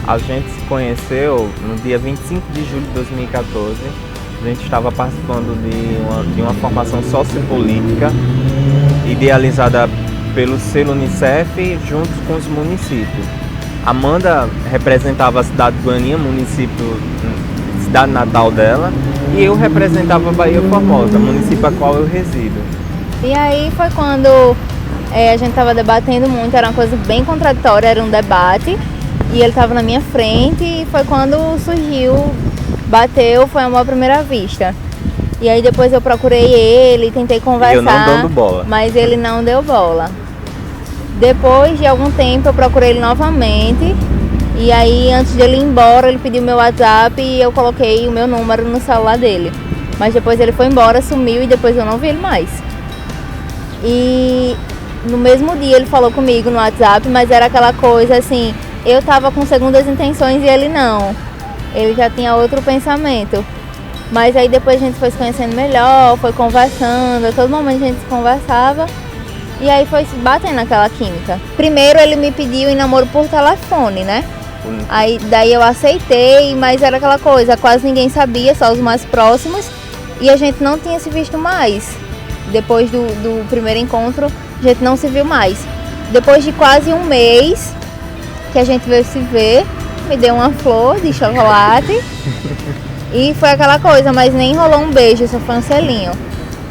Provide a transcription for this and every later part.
A gente se conheceu no dia 25 de julho de 2014. A gente estava participando de uma formação sociopolítica idealizada pelo selo Unicef junto com os municípios. Amanda representava a cidade de Goiânia, município, cidade natal dela, e eu representava a Bahia Formosa, município a qual eu resido. E aí foi quando a gente estava debatendo muito, era uma coisa bem contraditória, era um debate, e ele estava na minha frente, e foi quando surgiu, bateu, foi amor à primeira vista. E aí depois eu procurei ele, tentei conversar, eu não dando bola. Mas ele não deu bola. Depois de algum tempo eu procurei ele novamente, e aí antes de ele ir embora ele pediu meu WhatsApp e eu coloquei o meu número no celular dele. Mas depois ele foi embora, sumiu e depois eu não vi ele mais. E no mesmo dia ele falou comigo no WhatsApp, mas era aquela coisa assim, eu tava com segundas intenções e ele não. Ele já tinha outro pensamento. Mas aí depois a gente foi se conhecendo melhor, foi conversando, a todo momento a gente se conversava. E aí foi se batendo aquela química. Primeiro ele me pediu em namoro por telefone, né? Aí daí eu aceitei, mas era aquela coisa, quase ninguém sabia, só os mais próximos. E a gente não tinha se visto mais. Depois do primeiro encontro, a gente não se viu mais. Depois de quase um mês que a gente veio se ver, me deu uma flor de chocolate. E foi aquela coisa, mas nem rolou um beijo, só foi um selinho.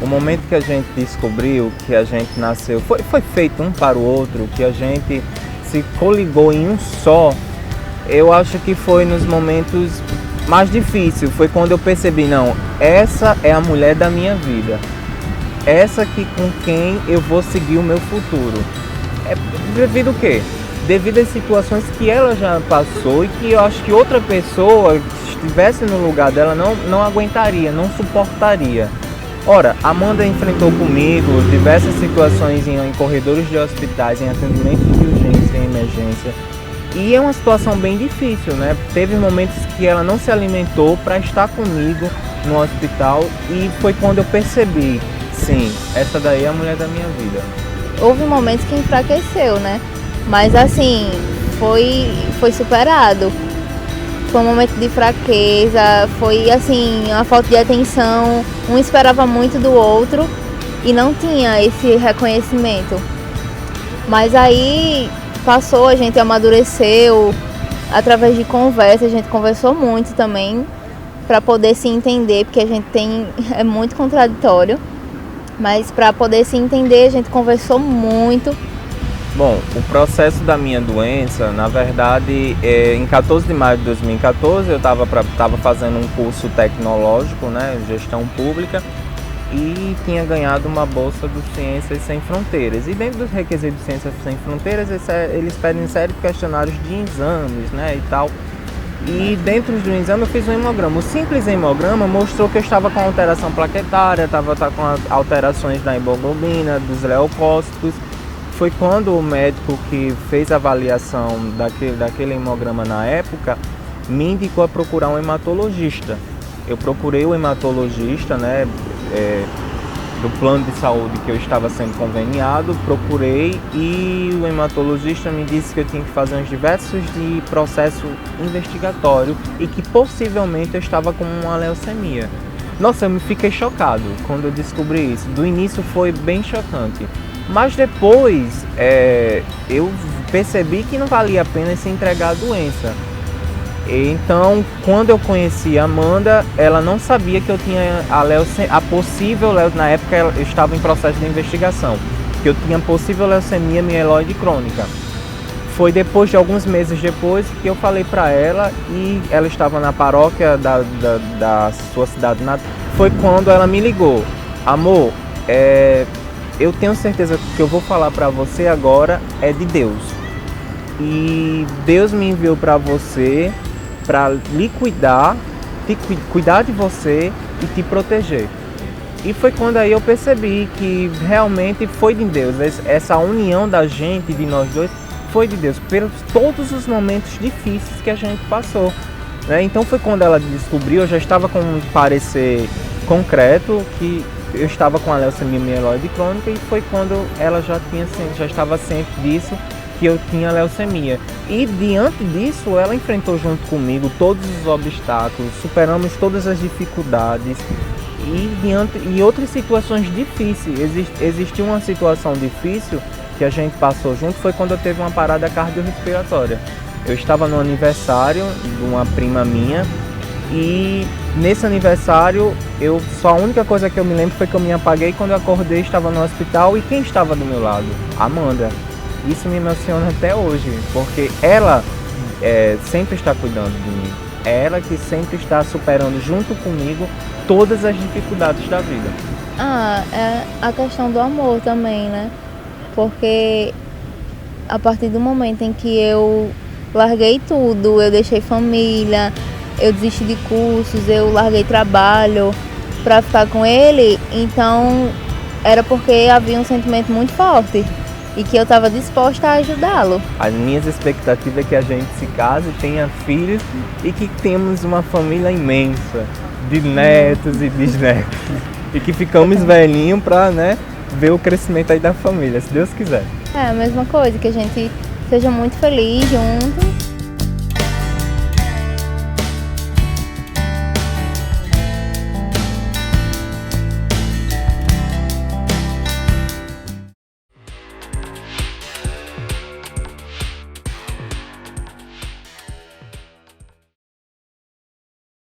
O momento que a gente descobriu que a gente nasceu, foi feito um para o outro, que a gente se coligou em um só, eu acho que foi nos momentos mais difíceis. Foi quando eu percebi, não, essa é a mulher da minha vida. Essa aqui com quem eu vou seguir o meu futuro. É devido o quê? Devido às situações que ela já passou e que eu acho que outra pessoa, se estivesse no lugar dela, não aguentaria, não suportaria. Ora, Amanda enfrentou comigo diversas situações em corredores de hospitais, em atendimento de urgência, em emergência. E é uma situação bem difícil, né? Teve momentos que ela não se alimentou para estar comigo no hospital e foi quando eu percebi, sim, essa daí é a mulher da minha vida. Houve momentos que enfraqueceu, né? Mas assim, foi superado. Foi um momento de fraqueza, foi assim, uma falta de atenção, um esperava muito do outro e não tinha esse reconhecimento. Mas aí passou, a gente amadureceu, através de conversa, a gente conversou muito também para poder se entender, porque a gente é muito contraditório, mas para poder se entender a gente conversou muito. Bom, o processo da minha doença, na verdade, em 14 de maio de 2014, eu estava fazendo um curso tecnológico, né, gestão pública, e tinha ganhado uma bolsa do Ciências Sem Fronteiras. E dentro dos requisitos de Ciências Sem Fronteiras, eles pedem uma série de questionários de exames, né, e tal. E dentro do exame eu fiz um hemograma. O simples hemograma mostrou que eu estava com alteração plaquetária, estava com alterações da hemoglobina, dos leucócitos. Foi quando o médico que fez a avaliação daquele hemograma na época me indicou a procurar um hematologista. Eu procurei o hematologista, né, do plano de saúde que eu estava sendo conveniado, procurei e o hematologista me disse que eu tinha que fazer uns diversos de processo investigatório e que possivelmente eu estava com uma leucemia. Nossa, eu me fiquei chocado quando eu descobri isso. Do início foi bem chocante. Mas depois eu percebi que não valia a pena se entregar à doença. Então, quando eu conheci a Amanda, ela não sabia que eu tinha a possível, na época eu estava em processo de investigação, que eu tinha possível leucemia mieloide crônica. Foi depois de alguns meses depois que eu falei para ela e ela estava na paróquia da sua cidade natal. Foi quando ela me ligou: amor, eu tenho certeza que eu vou falar para você agora é de Deus. E Deus me enviou para você para lhe cuidar, cuidar de você e te proteger. E foi quando aí eu percebi que realmente foi de Deus. Essa união da gente, de nós dois, foi de Deus, pelos todos os momentos difíceis que a gente passou, né? Então foi quando ela descobriu, eu já estava com um parecer concreto que eu estava com a leucemia mieloide crônica e foi quando ela já estava ciente disso que eu tinha leucemia. E diante disso, ela enfrentou junto comigo todos os obstáculos, superamos todas as dificuldades. E outras situações difíceis. Existiu uma situação difícil que a gente passou junto, foi quando eu teve uma parada cardiorrespiratória. Eu estava no aniversário de uma prima minha e nesse aniversário só a única coisa que eu me lembro foi que eu me apaguei quando eu acordei, estava no hospital e quem estava do meu lado? Amanda. Isso me emociona até hoje, porque ela sempre está cuidando de mim. É ela que sempre está superando junto comigo todas as dificuldades da vida. É a questão do amor também, né? Porque a partir do momento em que eu larguei tudo, eu deixei família, eu desisti de cursos, eu larguei trabalho para ficar com ele, então era porque havia um sentimento muito forte e que eu estava disposta a ajudá-lo. As minhas expectativas é que a gente se case, tenha filhos e que temos uma família imensa de netos e bisnetos e que ficamos velhinhos para, né, ver o crescimento aí da família, se Deus quiser. É a mesma coisa, que a gente seja muito feliz junto